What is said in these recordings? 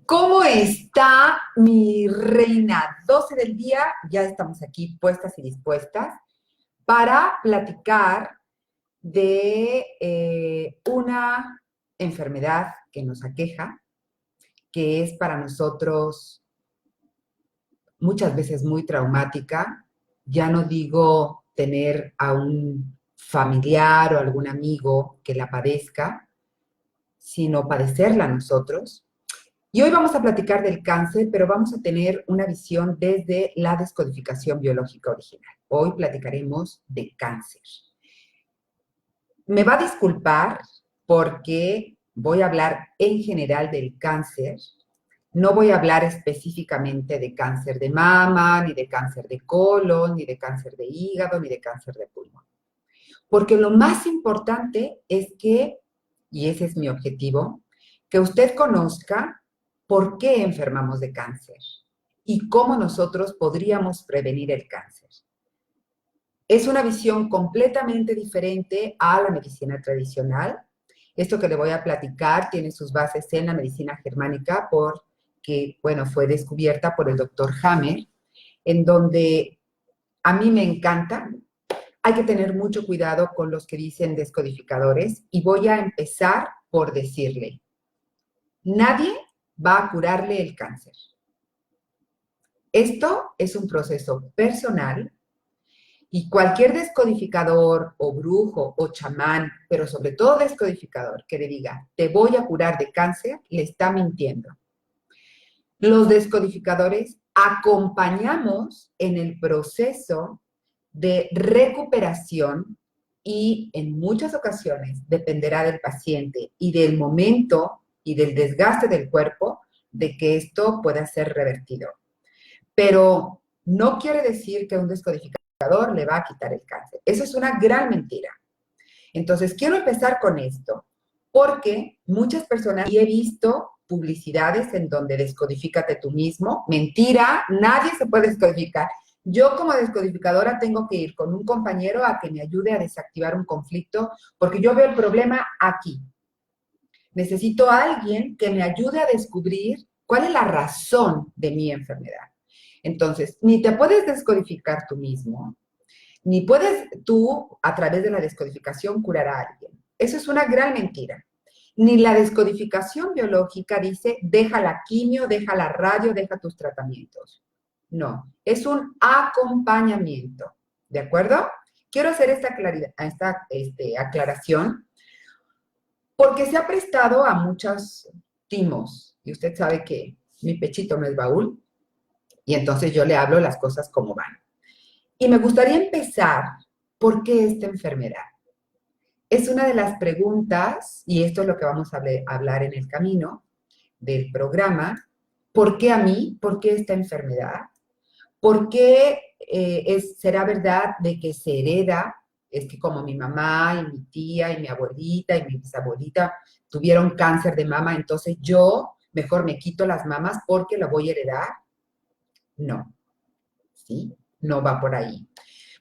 ¿Cómo está mi reina? 12 del día, ya estamos aquí puestas y dispuestas para platicar de una enfermedad que nos aqueja, que es para nosotros muchas veces muy traumática. Ya no digo tener a un familiar o algún amigo que la padezca, sino padecerla nosotros. Y hoy vamos a platicar del cáncer, pero vamos a tener una visión desde la descodificación biológica original. Hoy platicaremos de cáncer. Me va a disculpar porque voy a hablar en general del cáncer. No voy a hablar específicamente de cáncer de mama, ni de cáncer de colon, ni de cáncer de hígado, ni de cáncer de pulmón. Porque lo más importante es que, y ese es mi objetivo, que usted conozca por qué enfermamos de cáncer y cómo nosotros podríamos prevenir el cáncer. Es una visión completamente diferente a la medicina tradicional. Esto que le voy a platicar tiene sus bases en la medicina germánica porque, bueno, fue descubierta por el doctor Hammer, en donde a mí me encanta. Hay que tener mucho cuidado con los que dicen descodificadores y voy a empezar por decirle, nadie va a curarle el cáncer. Esto es un proceso personal y cualquier descodificador o brujo o chamán, pero sobre todo descodificador, que le diga, te voy a curar de cáncer, le está mintiendo. Los descodificadores acompañamos en el proceso de recuperación y en muchas ocasiones dependerá del paciente y del momento y del desgaste del cuerpo de que esto pueda ser revertido. Pero no quiere decir que un descodificador le va a quitar el cáncer. Eso es una gran mentira. Entonces, quiero empezar con esto, porque muchas personas, y he visto publicidades en donde descodifícate tú mismo, mentira, nadie se puede descodificar. Yo como descodificadora tengo que ir con un compañero a que me ayude a desactivar un conflicto, porque yo veo el problema aquí. Necesito a alguien que me ayude a descubrir cuál es la razón de mi enfermedad. Entonces, ni te puedes descodificar tú mismo, ni puedes tú, a través de la descodificación, curar a alguien. Eso es una gran mentira. Ni la descodificación biológica dice, deja la quimio, deja la radio, deja tus tratamientos. No, es un acompañamiento. ¿De acuerdo? Quiero hacer esta aclaración porque se ha prestado a muchos timos. Y usted sabe que mi pechito no es baúl. Y entonces yo le hablo las cosas como van. Y me gustaría empezar, ¿por qué esta enfermedad? Es una de las preguntas, y esto es lo que vamos a hablar en el camino del programa. ¿Por qué a mí? ¿Por qué esta enfermedad? ¿Por qué será verdad de que se hereda? Es que como mi mamá y mi tía y mi abuelita y mi bisabuelita tuvieron cáncer de mama, entonces yo mejor me quito las mamas porque lo voy a heredar. No, ¿sí? No va por ahí.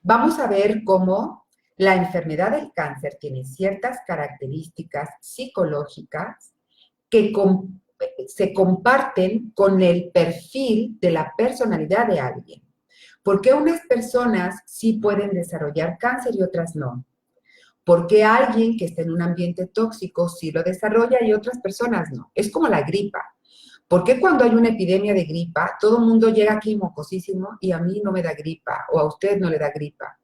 Vamos a ver cómo la enfermedad del cáncer tiene ciertas características psicológicas que se comparten con el perfil de la personalidad de alguien. ¿Por qué unas personas sí pueden desarrollar cáncer y otras no? ¿Por qué alguien que está en un ambiente tóxico sí lo desarrolla y otras personas no? Es como la gripa. ¿Por qué cuando hay una epidemia de gripa, todo el mundo llega aquí mocosísimo y a mí no me da gripa o a usted no le da gripa?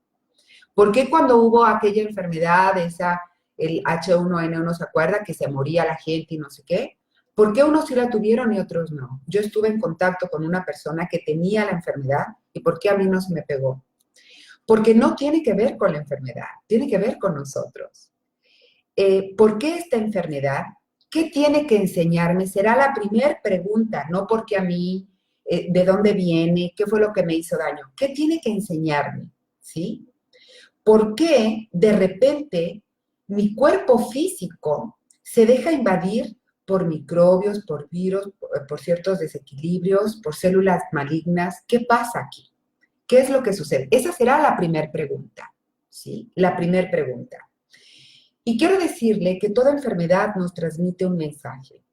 ¿Por qué cuando hubo aquella enfermedad, el H1N1, se acuerda que se moría la gente y no sé qué? ¿Por qué unos sí la tuvieron y otros no? Yo estuve en contacto con una persona que tenía la enfermedad y ¿por qué a mí no se me pegó? Porque no tiene que ver con la enfermedad, tiene que ver con nosotros. ¿Por qué esta enfermedad? ¿Qué tiene que enseñarme? Será la primera pregunta, no porque a mí, ¿de dónde viene? ¿Qué fue lo que me hizo daño? ¿Qué tiene que enseñarme? ¿Sí? ¿Por qué de repente mi cuerpo físico se deja invadir por microbios, por virus, por ciertos desequilibrios, por células malignas? ¿Qué pasa aquí? ¿Qué es lo que sucede? Esa será la primera pregunta, ¿sí? La primera pregunta. Y quiero decirle que toda enfermedad nos transmite un mensaje,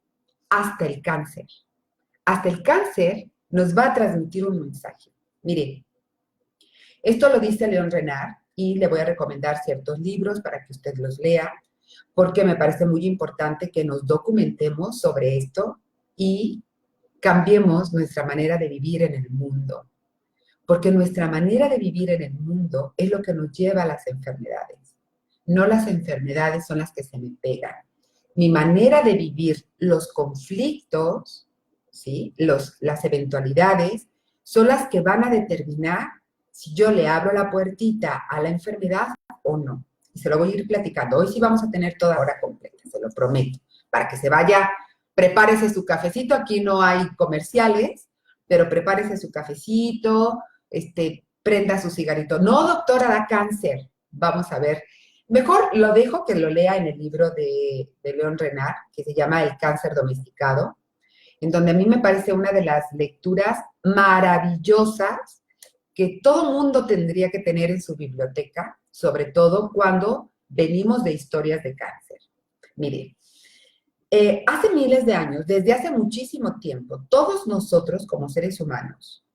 hasta el cáncer. hasta el cáncer nos va a transmitir un mensaje. Mire, esto lo dice León Renard y le voy a recomendar ciertos libros para que usted los lea, porque me parece muy importante que nos documentemos sobre esto y cambiemos nuestra manera de vivir en el mundo. Porque nuestra manera de vivir en el mundo es lo que nos lleva a las enfermedades. No las enfermedades son las que se me pegan. Mi manera de vivir los conflictos, ¿sí? Las eventualidades, son las que van a determinar si yo le abro la puertita a la enfermedad o no. Y se lo voy a ir platicando. Hoy sí vamos a tener toda hora completa, se lo prometo. Para que se vaya, prepárese su cafecito. Aquí no hay comerciales, pero prepárese su cafecito, prenda su cigarrito. No, doctora, da cáncer. Vamos a ver. Mejor lo dejo que lo lea en el libro de León Renard, que se llama El cáncer domesticado, en donde a mí me parece una de las lecturas maravillosas que todo mundo tendría que tener en su biblioteca, sobre todo cuando venimos de historias de cáncer. Mire, hace miles de años, desde hace muchísimo tiempo, todos nosotros como seres humanos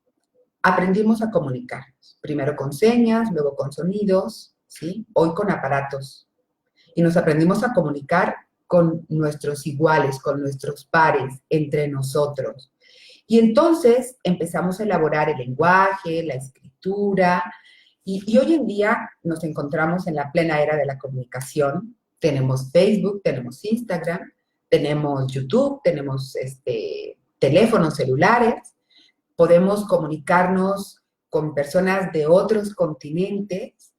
aprendimos a comunicarnos, primero con señas, luego con sonidos, ¿sí? Hoy con aparatos. Y nos aprendimos a comunicar con nuestros iguales, con nuestros pares, entre nosotros. Y entonces empezamos a elaborar el lenguaje, la escritura, y hoy en día nos encontramos en la plena era de la comunicación. Tenemos Facebook, tenemos Instagram, tenemos YouTube, tenemos teléfonos celulares, podemos comunicarnos con personas de otros continentes.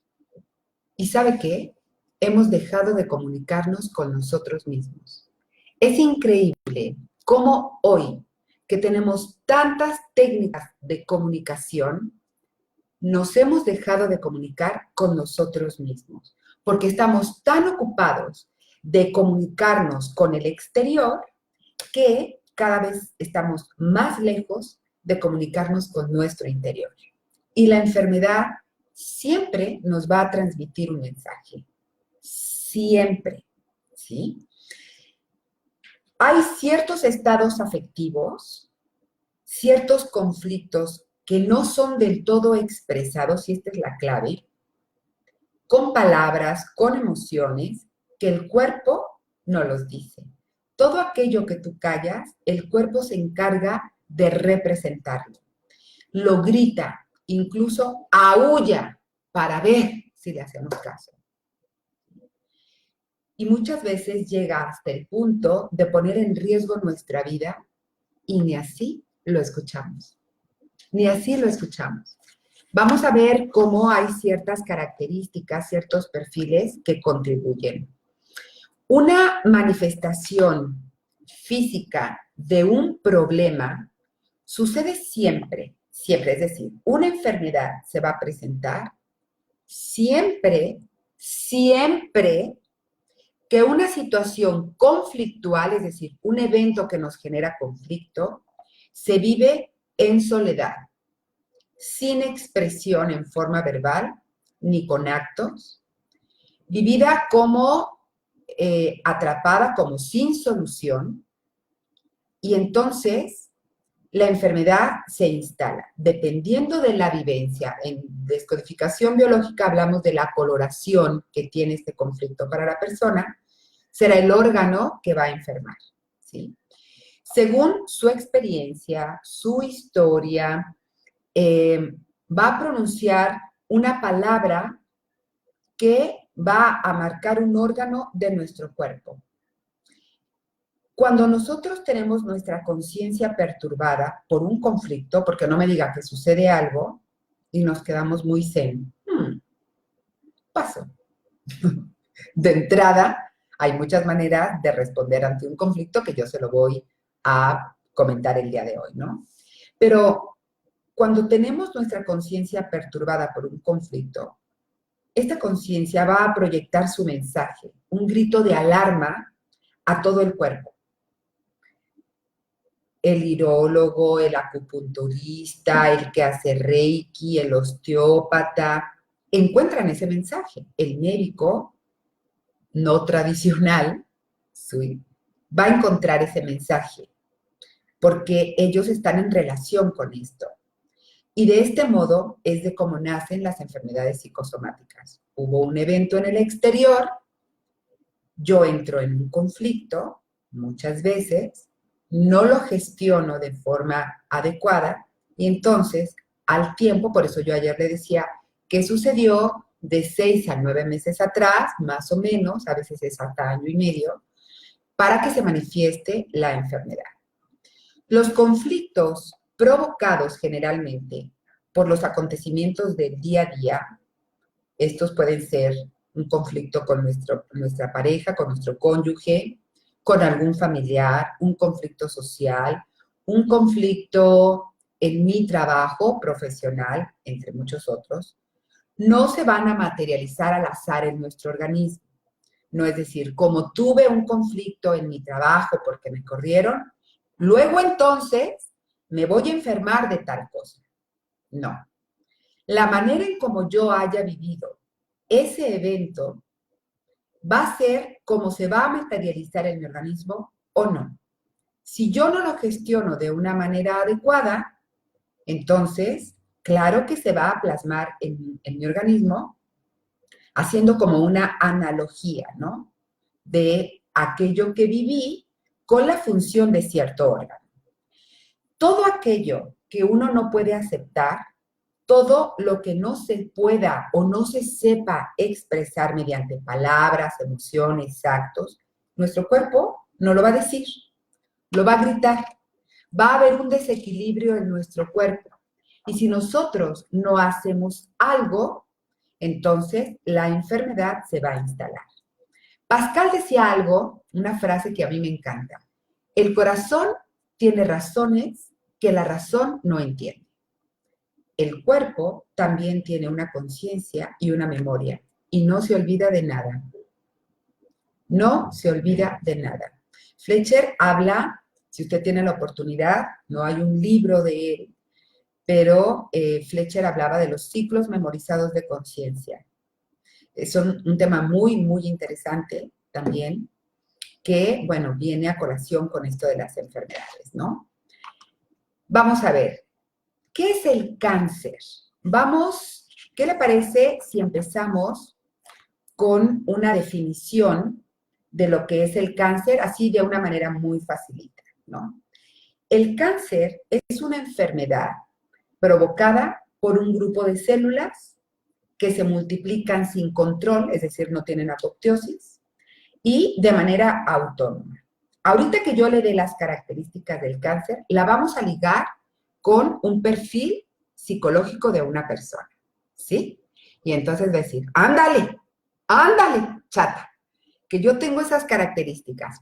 ¿Y sabe qué? Hemos dejado de comunicarnos con nosotros mismos. Es increíble cómo hoy, que tenemos tantas técnicas de comunicación, nos hemos dejado de comunicar con nosotros mismos, porque estamos tan ocupados de comunicarnos con el exterior que cada vez estamos más lejos de comunicarnos con nuestro interior. Y la enfermedad siempre nos va a transmitir un mensaje. Siempre, ¿sí? Hay ciertos estados afectivos, ciertos conflictos que no son del todo expresados, y esta es la clave, con palabras, con emociones, que el cuerpo no los dice. Todo aquello que tú callas, el cuerpo se encarga de representarlo. Lo grita, incluso aúlla para ver si le hacemos caso. Y muchas veces llega hasta el punto de poner en riesgo nuestra vida y ni así lo escuchamos. Ni así lo escuchamos. Vamos a ver cómo hay ciertas características, ciertos perfiles que contribuyen. Una manifestación física de un problema sucede siempre, siempre, es decir, una enfermedad se va a presentar siempre, siempre que una situación conflictual, es decir, un evento que nos genera conflicto, se vive en soledad, sin expresión en forma verbal ni con actos, vivida como atrapada, como sin solución, y entonces la enfermedad se instala. Dependiendo de la vivencia, en descodificación biológica hablamos de la coloración que tiene este conflicto para la persona, será el órgano que va a enfermar, ¿sí? Según su experiencia, su historia, va a pronunciar una palabra que va a marcar un órgano de nuestro cuerpo. Cuando nosotros tenemos nuestra conciencia perturbada por un conflicto, porque no me diga que sucede algo y nos quedamos muy zen, paso. De entrada, hay muchas maneras de responder ante un conflicto que yo se lo voy a comentar el día de hoy, ¿no? Pero cuando tenemos nuestra conciencia perturbada por un conflicto, esta conciencia va a proyectar su mensaje, un grito de alarma a todo el cuerpo. El irólogo, el acupunturista, el que hace reiki, el osteópata, encuentran ese mensaje. El médico no tradicional va a encontrar ese mensaje. porque ellos están en relación con esto. Y de este modo es de cómo nacen las enfermedades psicosomáticas. Hubo un evento en el exterior, yo entro en un conflicto, muchas veces, no lo gestiono de forma adecuada y entonces al tiempo, por eso yo ayer le decía, ¿qué sucedió de 6 a 9 meses atrás, más o menos, a veces es hasta año y medio, para que se manifieste la enfermedad? Los conflictos provocados generalmente por los acontecimientos del día a día, estos pueden ser un conflicto con nuestra pareja, con nuestro cónyuge, con algún familiar, un conflicto social, un conflicto en mi trabajo profesional, entre muchos otros, no se van a materializar al azar en nuestro organismo. No es decir, como tuve un conflicto en mi trabajo porque me corrieron, luego entonces me voy a enfermar de tal cosa. No. La manera en como yo haya vivido ese evento va a ser cómo se va a materializar en mi organismo o no. Si yo no lo gestiono de una manera adecuada, entonces, claro que se va a plasmar en mi organismo haciendo como una analogía, ¿no? De aquello que viví con la función de cierto órgano. Todo aquello que uno no puede aceptar, todo lo que no se pueda o no se sepa expresar mediante palabras, emociones, actos, nuestro cuerpo no lo va a decir, lo va a gritar. Va a haber un desequilibrio en nuestro cuerpo. Y si nosotros no hacemos algo, entonces la enfermedad se va a instalar. Pascal decía algo, una frase que a mí me encanta. El corazón tiene razones que la razón no entiende. El cuerpo también tiene una conciencia y una memoria y no se olvida de nada. No se olvida de nada. Fletcher habla, si usted tiene la oportunidad, no hay un libro de él, pero Fletcher hablaba de los ciclos memorizados de conciencia. Es un tema muy, muy interesante también, que, bueno, viene a colación con esto de las enfermedades, ¿no? Vamos a ver, ¿qué es el cáncer? Vamos, ¿qué le parece si empezamos con una definición de lo que es el cáncer, así de una manera muy facilita, ¿no? El cáncer es una enfermedad provocada por un grupo de células que se multiplican sin control, es decir, no tienen apoptosis, y de manera autónoma. Ahorita que yo le dé las características del cáncer, la vamos a ligar con un perfil psicológico de una persona, ¿sí? Y entonces va a decir, ándale, ándale, chata, que yo tengo esas características.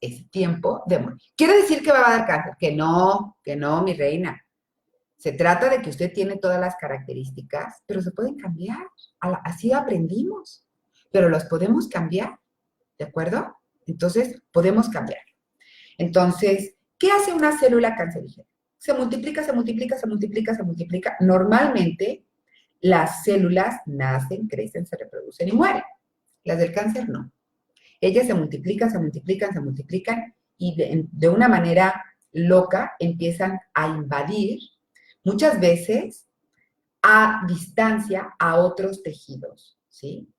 Es tiempo de morir. ¿Quiere decir que va a dar cáncer? Que no, mi reina. Se trata de que usted tiene todas las características, pero se pueden cambiar. Así aprendimos, pero los podemos cambiar, ¿de acuerdo? Entonces, podemos cambiar. Entonces, ¿qué hace una célula cancerígena? Se multiplica, se multiplica, se multiplica, se multiplica. Normalmente, las células nacen, crecen, se reproducen y mueren. Las del cáncer no. Ellas se multiplican, se multiplican, se multiplican y de una manera loca empiezan a invadir, muchas veces a distancia, a otros tejidos, ¿sí?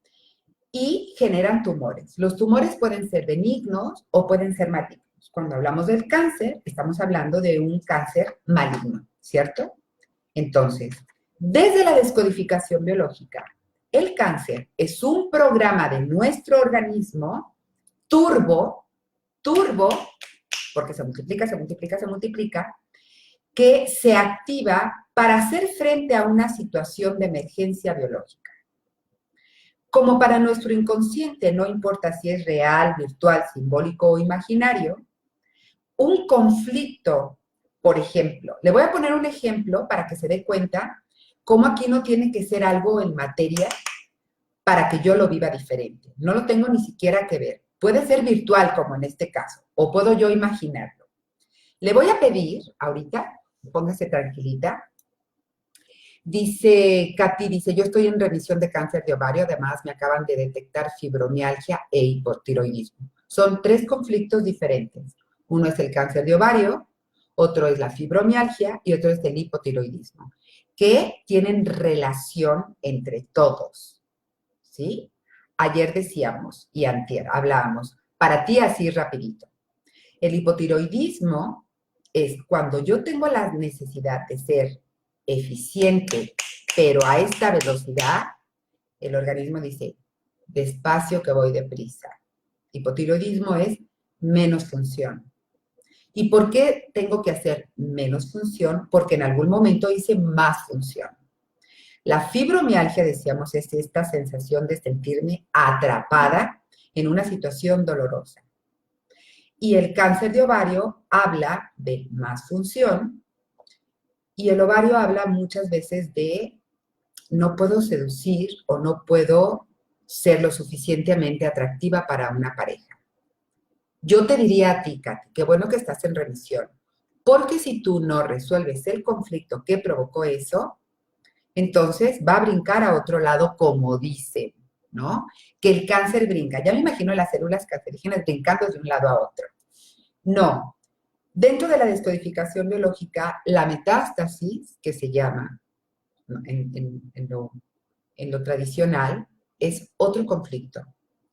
Y generan tumores. Los tumores pueden ser benignos o pueden ser malignos. Cuando hablamos del cáncer, estamos hablando de un cáncer maligno, ¿cierto? Entonces, desde la descodificación biológica, el cáncer es un programa de nuestro organismo turbo, porque se multiplica, se multiplica, se multiplica, que se activa para hacer frente a una situación de emergencia biológica. Como para nuestro inconsciente, no importa si es real, virtual, simbólico o imaginario, un conflicto, por ejemplo, le voy a poner un ejemplo para que se dé cuenta cómo aquí no tiene que ser algo en materia para que yo lo viva diferente. No lo tengo ni siquiera que ver. Puede ser virtual, como en este caso, o puedo yo imaginarlo. Le voy a pedir, ahorita, póngase tranquilita. Dice, Katy, dice, yo estoy en remisión de cáncer de ovario, además me acaban de detectar fibromialgia e hipotiroidismo. Son 3 conflictos diferentes. Uno es el cáncer de ovario, otro es la fibromialgia y otro es el hipotiroidismo, que tienen relación entre todos, ¿sí? Ayer decíamos, y antier hablábamos, para ti así rapidito. El hipotiroidismo es cuando yo tengo la necesidad de ser eficiente, pero a esta velocidad, el organismo dice, despacio que voy deprisa. Hipotiroidismo es menos función. ¿Y por qué tengo que hacer menos función? Porque en algún momento hice más función. La fibromialgia, decíamos, es esta sensación de sentirme atrapada en una situación dolorosa. Y el cáncer de ovario habla de más función y el ovario habla muchas veces de no puedo seducir o no puedo ser lo suficientemente atractiva para una pareja. Yo te diría a ti, Katy, qué bueno que estás en remisión, porque si tú no resuelves el conflicto que provocó eso, entonces va a brincar a otro lado, como dicen, ¿no? Que el cáncer brinca. Ya me imagino las células cancerígenas brincando de un lado a otro. No. Dentro de la descodificación biológica, la metástasis, que se llama, ¿no? en lo tradicional, es otro conflicto.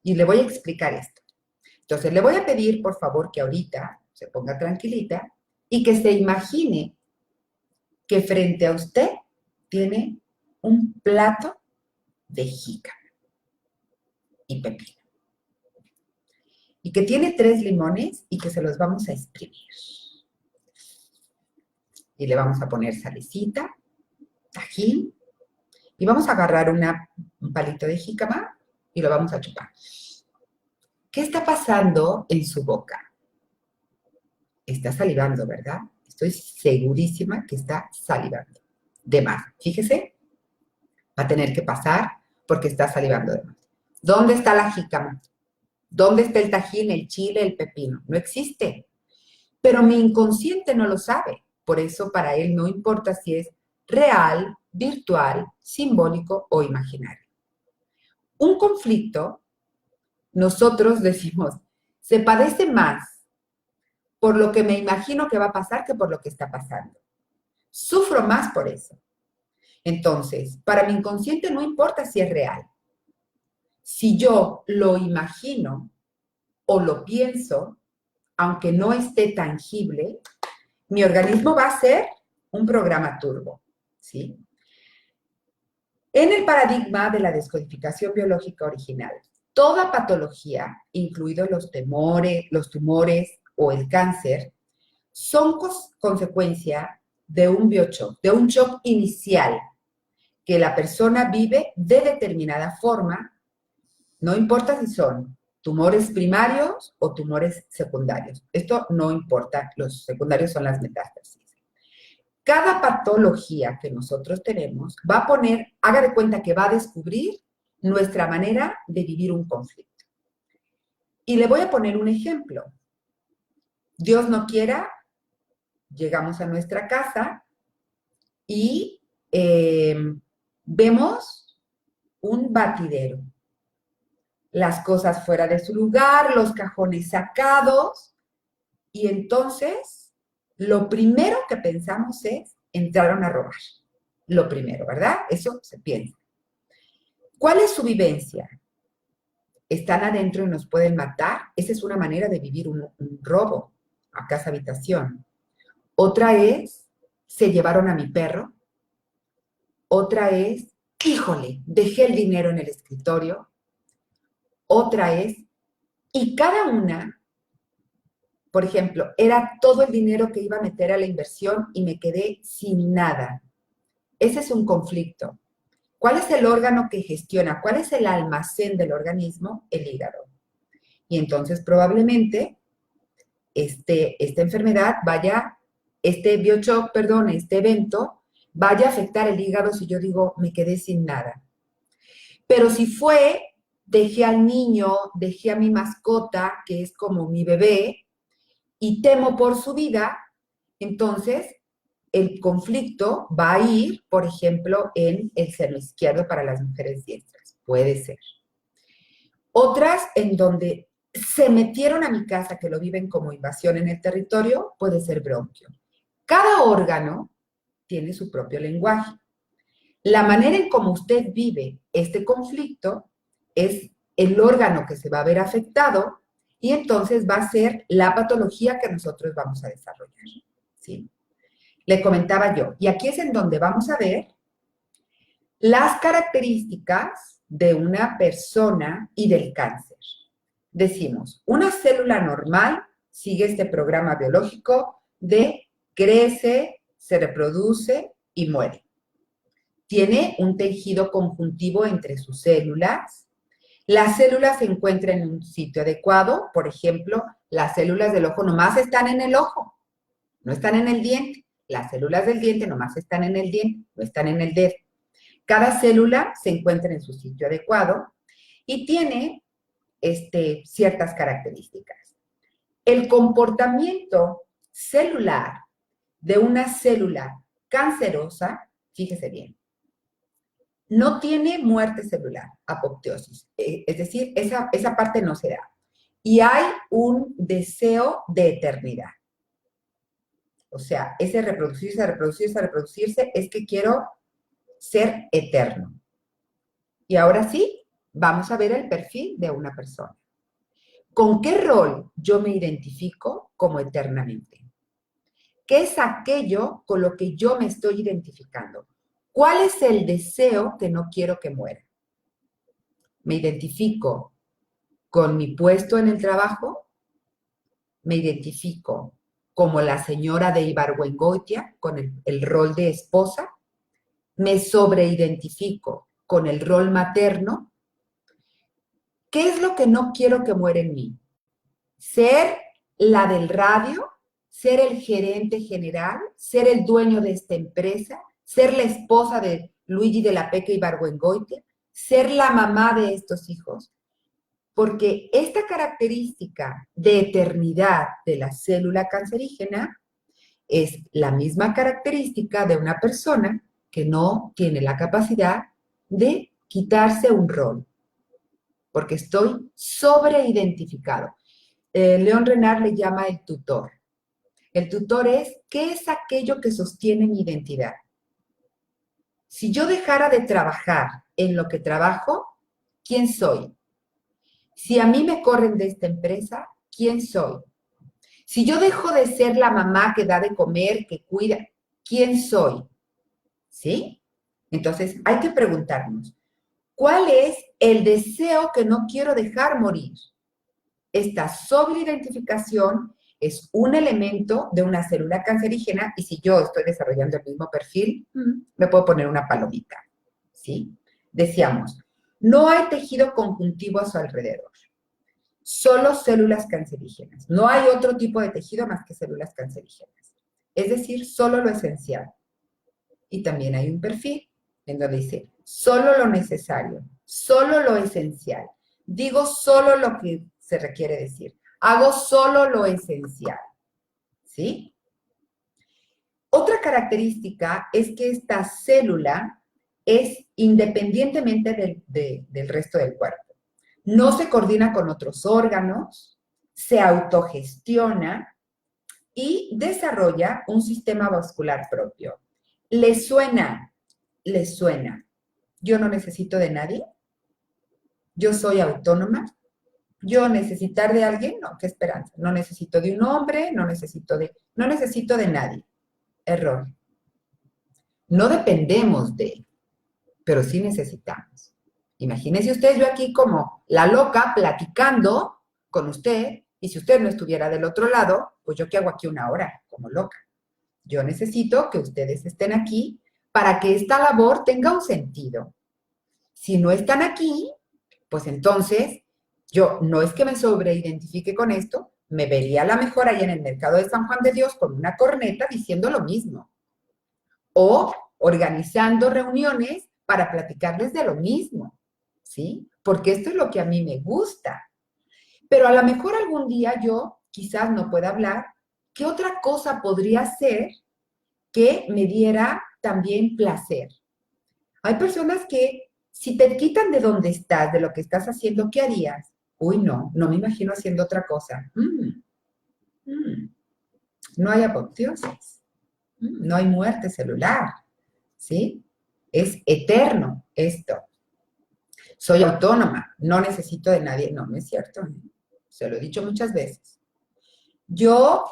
Y le voy a explicar esto. Entonces, le voy a pedir, por favor, que ahorita se ponga tranquilita y que se imagine que frente a usted tiene un plato de jícama y pepino. Y que tiene 3 limones y que se los vamos a exprimir. Y le vamos a poner salecita, tajín, y vamos a agarrar un palito de jícama y lo vamos a chupar. ¿Qué está pasando en su boca? Está salivando, ¿verdad? Estoy segurísima que está salivando. De más. Fíjese, va a tener que pasar porque está salivando de más. ¿Dónde está la jícama? ¿Dónde está el tajín, el chile, el pepino? No existe. Pero mi inconsciente no lo sabe. Por eso para él no importa si es real, virtual, simbólico o imaginario. Un conflicto, nosotros decimos, se padece más por lo que me imagino que va a pasar que por lo que está pasando. Sufro más por eso. Entonces, para mi inconsciente no importa si es real. Si yo lo imagino o lo pienso, aunque no esté tangible, mi organismo va a hacer un programa turbo, ¿sí? En el paradigma de la descodificación biológica original, toda patología, incluidos los tumores o el cáncer, son consecuencia de un biochoc, de un shock inicial que la persona vive de determinada forma, no importa si son tumores primarios o tumores secundarios. Esto no importa, los secundarios son las metástasis. Cada patología que nosotros tenemos va a poner, haga de cuenta que va a descubrir nuestra manera de vivir un conflicto. Y le voy a poner un ejemplo. Dios no quiera, llegamos a nuestra casa y vemos un batidero. Las cosas fuera de su lugar, los cajones sacados, y entonces lo primero que pensamos es, entraron a robar. Lo primero, ¿verdad? Eso se piensa. ¿Cuál es su vivencia? Están adentro y nos pueden matar. Esa es una manera de vivir un robo a casa habitación. Otra es, se llevaron a mi perro. Otra es, híjole, dejé el dinero en el escritorio. Otra es, y cada una, por ejemplo, era todo el dinero que iba a meter a la inversión y me quedé sin nada. Ese es un conflicto. ¿Cuál es el órgano que gestiona? ¿Cuál es el almacén del organismo? El hígado. Y entonces probablemente esta enfermedad vaya, este biochoc, perdón, este evento, vaya a afectar el hígado si yo digo, me quedé sin nada. Pero si fue, dejé al niño, dejé a mi mascota, que es como mi bebé, y temo por su vida, entonces el conflicto va a ir, por ejemplo, en el seno izquierdo para las mujeres diestras. Puede ser. Otras en donde se metieron a mi casa, que lo viven como invasión en el territorio, puede ser bronquio. Cada órgano tiene su propio lenguaje. La manera en cómo usted vive este conflicto es el órgano que se va a ver afectado y entonces va a ser la patología que nosotros vamos a desarrollar, ¿sí? Le comentaba yo, y aquí es en donde vamos a ver las características de una persona y del cáncer. Decimos, una célula normal sigue este programa biológico de crece, se reproduce y muere. Tiene un tejido conjuntivo entre sus células. Las células se encuentran en un sitio adecuado. Por ejemplo, las células del ojo nomás están en el ojo, no están en el diente. Las células del diente nomás están en el diente, no están en el dedo. Cada célula se encuentra en su sitio adecuado y tiene ciertas características. El comportamiento celular de una célula cancerosa, fíjese bien, no tiene muerte celular, apoptosis. Es decir, esa parte no se da. Y hay un deseo de eternidad. O sea, ese reproducirse, reproducirse, reproducirse, es que quiero ser eterno. Y ahora sí, vamos a ver el perfil de una persona. ¿Con qué rol yo me identifico como eternamente? ¿Qué es aquello con lo que yo me estoy identificando? ¿Cuál es el deseo que no quiero que muera? ¿Me identifico con mi puesto en el trabajo? ¿Me identifico como la señora de Ibargüengoitia con el rol de esposa? ¿Me sobreidentifico con el rol materno? ¿Qué es lo que no quiero que muera en mí? ¿Ser la del radio? ¿Ser el gerente general? ¿Ser el dueño de esta empresa? ¿Ser la esposa de Luigi de la Peca Ibargüengoitia? ¿Ser la mamá de estos hijos? Porque esta característica de eternidad de la célula cancerígena es la misma característica de una persona que no tiene la capacidad de quitarse un rol, porque estoy sobreidentificado. León Renard le llama el tutor. El tutor es, ¿qué es aquello que sostiene mi identidad? Si yo dejara de trabajar en lo que trabajo, ¿quién soy? Si a mí me corren de esta empresa, ¿quién soy? Si yo dejo de ser la mamá que da de comer, que cuida, ¿quién soy? ¿Sí? Entonces hay que preguntarnos, ¿cuál es el deseo que no quiero dejar morir? Esta sobreidentificación es un elemento de una célula cancerígena y si yo estoy desarrollando el mismo perfil, me puedo poner una palomita, ¿sí? Decíamos, no hay tejido conjuntivo a su alrededor, solo células cancerígenas. No hay otro tipo de tejido más que células cancerígenas. Es decir, solo lo esencial. Y también hay un perfil en donde dice, solo lo necesario, solo lo esencial. Digo solo lo que se requiere decir. Hago solo lo esencial. ¿Sí? Otra característica es que esta célula es independientemente del resto del cuerpo. No se coordina con otros órganos, se autogestiona y desarrolla un sistema vascular propio. ¿Le suena? ¿Le suena? Yo no necesito de nadie. Yo soy autónoma. Yo necesitar de alguien, no, qué esperanza. No necesito de un hombre, no necesito de nadie. Error. No dependemos de él, pero sí necesitamos. Imagínese usted yo aquí como la loca platicando con usted y si usted no estuviera del otro lado, pues yo qué hago aquí una hora como loca. Yo necesito que ustedes estén aquí para que esta labor tenga un sentido. Si no están aquí, pues entonces yo no es que me sobreidentifique con esto, me vería a la mejor ahí en el mercado de San Juan de Dios con una corneta diciendo lo mismo. O organizando reuniones para platicarles de lo mismo, ¿sí? Porque esto es lo que a mí me gusta. Pero a lo mejor algún día yo quizás no pueda hablar. ¿Qué otra cosa podría ser que me diera también placer? Hay personas que si te quitan de donde estás, de lo que estás haciendo, ¿qué harías? Uy, no me imagino haciendo otra cosa. No hay apoteosis. No hay muerte celular, ¿sí? Es eterno esto. Soy autónoma, no necesito de nadie. No, no es cierto. Se lo he dicho muchas veces. Yo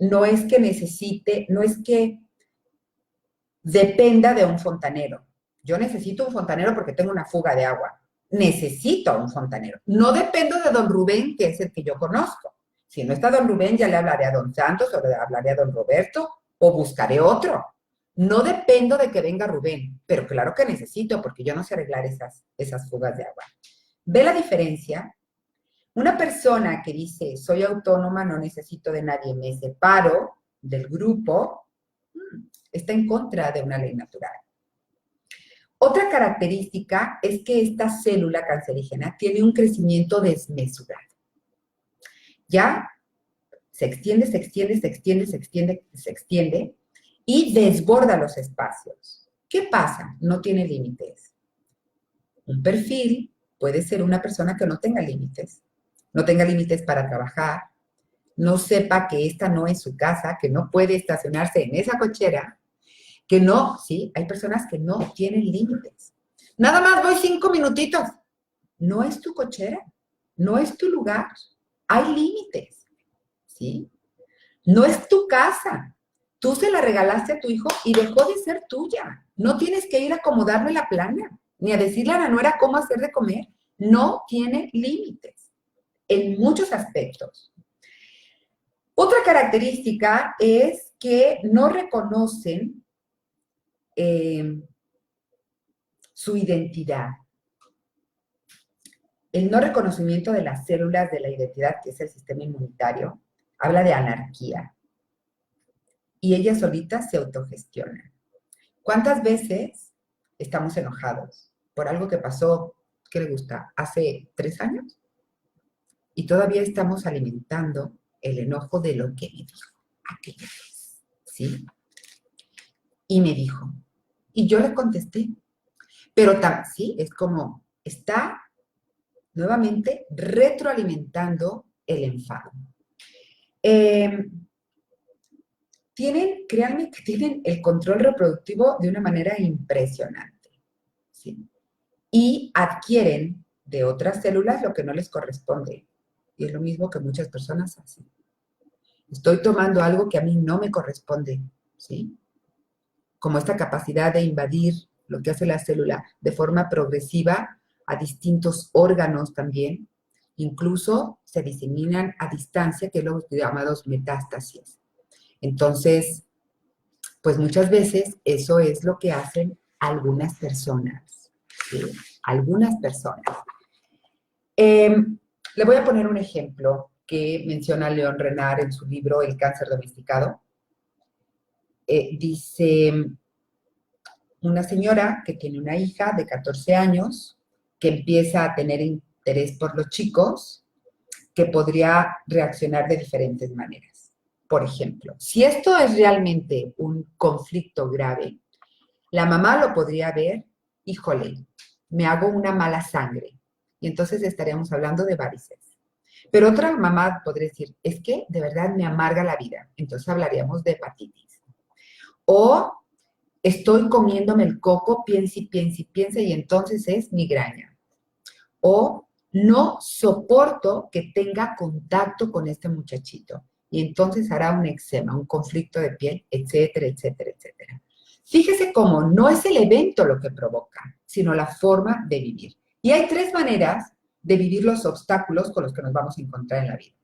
no es que necesite, no es que dependa de un fontanero. Yo necesito un fontanero porque tengo una fuga de agua. Necesito a un fontanero. No dependo de don Rubén, que es el que yo conozco. Si no está don Rubén, ya le hablaré a don Santos o le hablaré a don Roberto o buscaré otro. No dependo de que venga Rubén, pero claro que necesito porque yo no sé arreglar esas fugas de agua. ¿Ve la diferencia? Una persona que dice, soy autónoma, no necesito de nadie, me separo del grupo, está en contra de una ley natural. Otra característica es que esta célula cancerígena tiene un crecimiento desmesurado. Ya se extiende, se extiende, se extiende, se extiende, se extiende y desborda los espacios. ¿Qué pasa? No tiene límites. Un perfil puede ser una persona que no tenga límites. No tenga límites para trabajar, no sepa que esta no es su casa, que no puede estacionarse en esa cochera, que no, ¿sí? Hay personas que no tienen límites. Nada más voy 5 minutitos. No es tu cochera, no es tu lugar. Hay límites, ¿sí? No es tu casa. Tú se la regalaste a tu hijo y dejó de ser tuya. No tienes que ir a acomodarle la plana, ni a decirle a la nuera cómo hacer de comer. No tiene límites en muchos aspectos. Otra característica es que no reconocen su identidad. El no reconocimiento de las células de la identidad, que es el sistema inmunitario, habla de anarquía. Y ellas solitas se autogestionan. ¿Cuántas veces estamos enojados por algo que pasó, qué le gusta, hace 3 años? Y todavía estamos alimentando el enojo de lo que me dijo aquella vez, ¿sí? Y me dijo. Y yo le contesté. Pero sí, es como, está nuevamente retroalimentando el enfado. Créanme que tienen el control reproductivo de una manera impresionante, ¿sí? Y adquieren de otras células lo que no les corresponde. Y es lo mismo que muchas personas hacen. Estoy tomando algo que a mí no me corresponde, ¿sí? Como esta capacidad de invadir lo que hace la célula de forma progresiva a distintos órganos también. Incluso se diseminan a distancia, que es lo llamados metástasis. Entonces, pues muchas veces eso es lo que hacen algunas personas, ¿sí? Algunas personas. Le voy a poner un ejemplo que menciona León Renard en su libro El cáncer domesticado. Dice una señora que tiene una hija de 14 años que empieza a tener interés por los chicos, que podría reaccionar de diferentes maneras. Por ejemplo, si esto es realmente un conflicto grave, la mamá lo podría ver, híjole, me hago una mala sangre. Y entonces estaríamos hablando de varices. Pero otra mamá podría decir, es que de verdad me amarga la vida. Entonces hablaríamos de hepatitis. O estoy comiéndome el coco, piense y piense y piense, y entonces es migraña. O no soporto que tenga contacto con este muchachito, y entonces hará un eczema, un conflicto de piel, etcétera, etcétera, etcétera. Fíjese cómo no es el evento lo que provoca, sino la forma de vivir. Y hay 3 maneras de vivir los obstáculos con los que nos vamos a encontrar en la vida.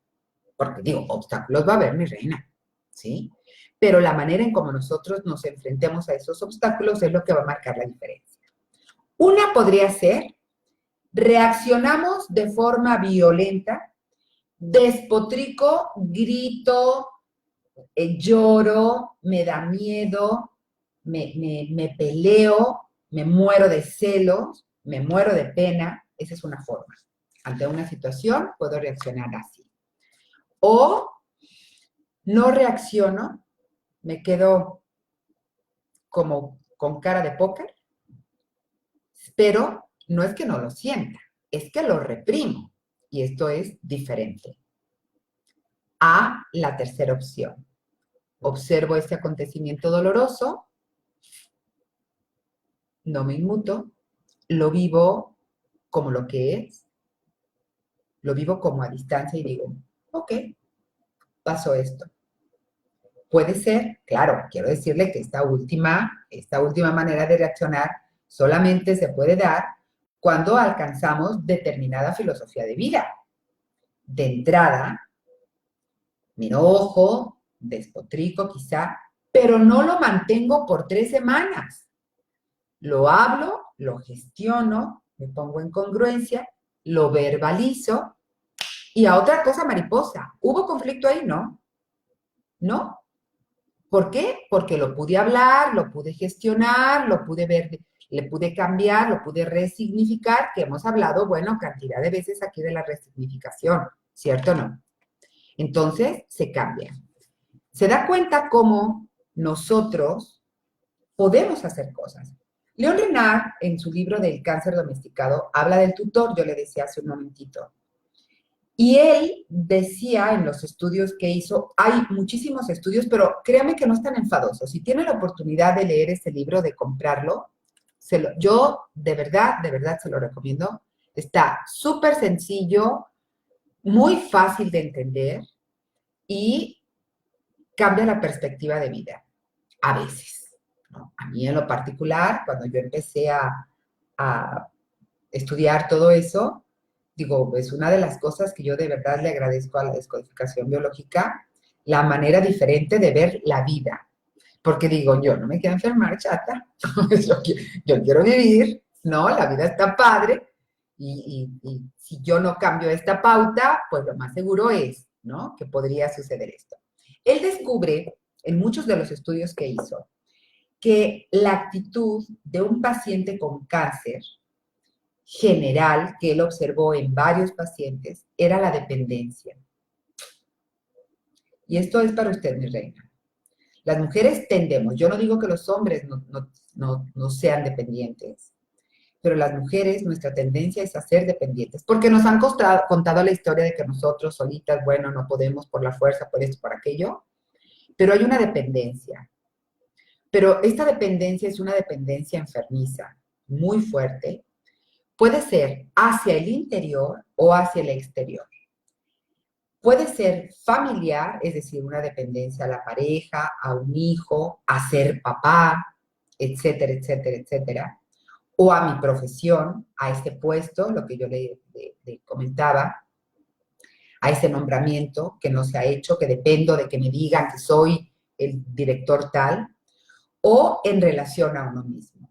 Porque digo, obstáculos va a haber, mi reina, ¿sí? Pero la manera en cómo nosotros nos enfrentemos a esos obstáculos es lo que va a marcar la diferencia. Una podría ser, reaccionamos de forma violenta, despotrico, grito, lloro, me da miedo, me peleo, me muero de celos, me muero de pena. Esa es una forma. Ante una situación puedo reaccionar así. O no reacciono, me quedo como con cara de póker, pero no es que no lo sienta, es que lo reprimo. Y esto es diferente a la tercera opción. observo este acontecimiento doloroso, no me inmuto, lo vivo como lo que es, lo vivo como a distancia y digo, ok, pasó esto. Puede ser, claro, quiero decirle que esta última manera de reaccionar solamente se puede dar cuando alcanzamos determinada filosofía de vida. De entrada, me enojo, despotrico quizá, pero no lo mantengo por 3 semanas. Lo hablo, lo gestiono, me pongo en congruencia, lo verbalizo y a otra cosa mariposa. ¿Hubo conflicto ahí? No. ¿No? ¿Por qué? Porque lo pude hablar, lo pude gestionar, lo pude ver, le pude cambiar, lo pude resignificar, que hemos hablado, bueno, cantidad de veces aquí de la resignificación, ¿cierto o no? Entonces, se cambia. Se da cuenta cómo nosotros podemos hacer cosas. León Renard, en su libro del cáncer domesticado, habla del tutor, yo le decía hace un momentito. Y él decía en los estudios que hizo, hay muchísimos estudios, pero créame que no están enfadosos. Si tiene la oportunidad de leer este libro, de comprarlo, yo de verdad se lo recomiendo. Está súper sencillo, muy fácil de entender y cambia la perspectiva de vida, a veces, ¿no? A mí en lo particular, cuando yo empecé a estudiar todo eso, digo, es una de las cosas que yo de verdad le agradezco a la descodificación biológica, la manera diferente de ver la vida. Porque digo, yo no me quiero enfermar, chata, yo quiero vivir, ¿no? La vida está padre, y si yo no cambio esta pauta, pues lo más seguro es, ¿no? Que podría suceder esto. Él descubre, en muchos de los estudios que hizo, que la actitud de un paciente con cáncer general que él observó en varios pacientes era la dependencia. Y esto es para usted, mi reina. Las mujeres tendemos, yo no digo que los hombres no sean dependientes, pero las mujeres, nuestra tendencia es a ser dependientes, porque nos han contado la historia de que nosotros solitas, bueno, no podemos por la fuerza, por esto, por aquello, pero hay una dependencia. Pero esta dependencia es una dependencia enfermiza, muy fuerte. Puede ser hacia el interior o hacia el exterior. Puede ser familiar, es decir, una dependencia a la pareja, a un hijo, a ser papá, etcétera, etcétera, etcétera. O a mi profesión, a este puesto, lo que yo le comentaba, a ese nombramiento que no se ha hecho, que dependo de que me digan que soy el director tal, o en relación a uno mismo,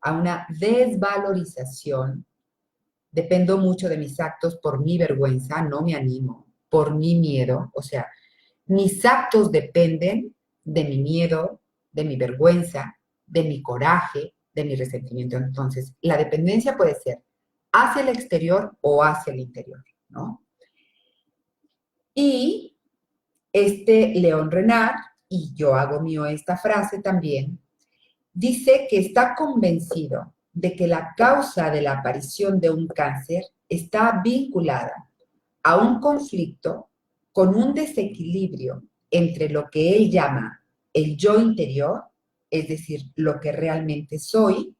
a una desvalorización. Dependo mucho de mis actos por mi vergüenza, no me animo, por mi miedo. O sea, mis actos dependen de mi miedo, de mi vergüenza, de mi coraje, de mi resentimiento. Entonces, la dependencia puede ser hacia el exterior o hacia el interior, ¿no? Y León Renard, y yo hago mío esta frase también, dice que está convencido de que la causa de la aparición de un cáncer está vinculada a un conflicto con un desequilibrio entre lo que él llama el yo interior, es decir, lo que realmente soy,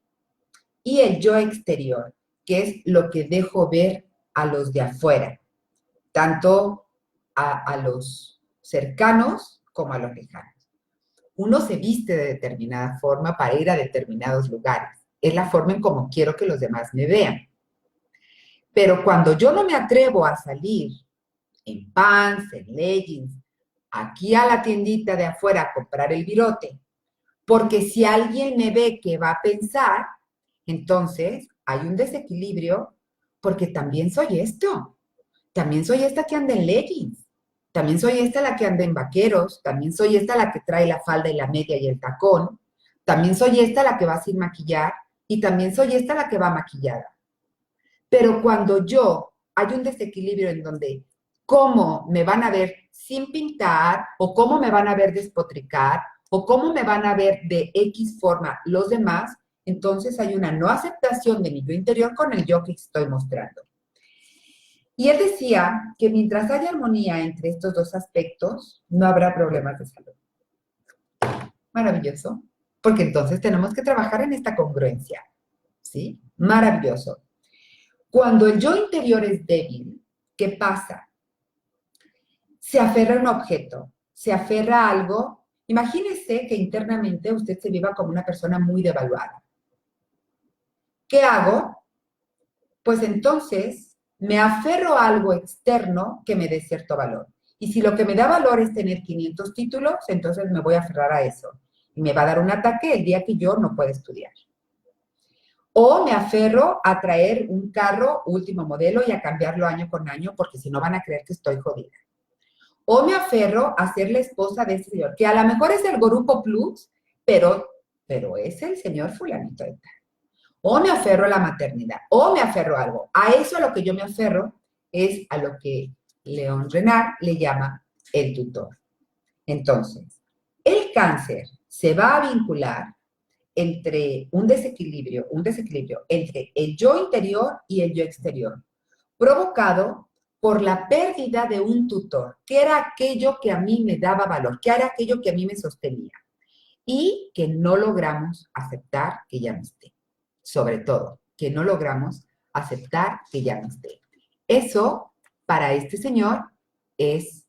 y el yo exterior, que es lo que dejo ver a los de afuera, tanto a los cercanos como a los lejanos. Uno se viste de determinada forma para ir a determinados lugares. Es la forma en cómo quiero que los demás me vean. Pero cuando yo no me atrevo a salir en pants, en leggings, aquí a la tiendita de afuera a comprar el virote, porque si alguien me ve, ¿qué va a pensar? Entonces hay un desequilibrio, porque también soy esto. También soy esta que anda en leggings. También soy esta la que anda en vaqueros. También soy esta la que trae la falda y la media y el tacón. También soy esta la que va sin maquillar. Y también soy esta la que va maquillada. Pero cuando hay un desequilibrio en donde cómo me van a ver sin pintar, o cómo me van a ver despotricar, o cómo me van a ver de X forma los demás, entonces hay una no aceptación de mi yo interior con el yo que estoy mostrando. Y él decía que mientras haya armonía entre estos dos aspectos, no habrá problemas de salud. Maravilloso. Porque entonces tenemos que trabajar en esta congruencia. ¿Sí? Maravilloso. Cuando el yo interior es débil, ¿qué pasa? Se aferra a un objeto, se aferra a algo. Imagínese que internamente usted se viva como una persona muy devaluada. ¿Qué hago? Pues entonces me aferro a algo externo que me dé cierto valor. Y si lo que me da valor es tener 500 títulos, entonces me voy a aferrar a eso. Y me va a dar un ataque el día que yo no pueda estudiar. O me aferro a traer un carro último modelo y a cambiarlo año con año, porque si no van a creer que estoy jodida. O me aferro a ser la esposa de ese señor, que a lo mejor es el Grupo Plus, pero es el señor fulanito de tal. O me aferro a la maternidad, o me aferro a algo. A eso a lo que yo me aferro es a lo que León Renard le llama el tutor. Entonces, el cáncer se va a vincular entre un desequilibrio entre el yo interior y el yo exterior, provocado por la pérdida de un tutor, que era aquello que a mí me daba valor, que era aquello que a mí me sostenía, y que no logramos aceptar que ya no esté. Sobre todo, que no logramos aceptar que ya no esté. Eso, para este señor, es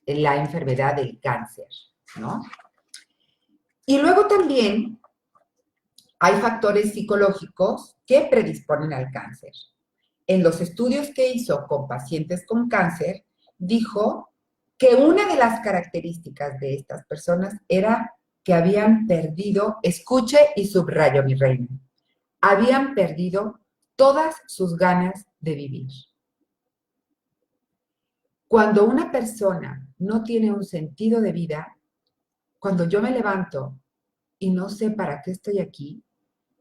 la enfermedad del cáncer, ¿no? Y luego también hay factores psicológicos que predisponen al cáncer. En los estudios que hizo con pacientes con cáncer, dijo que una de las características de estas personas era que habían perdido, escuche y subrayo, mi reina, habían perdido todas sus ganas de vivir. Cuando una persona no tiene un sentido de vida, cuando yo me levanto y no sé para qué estoy aquí,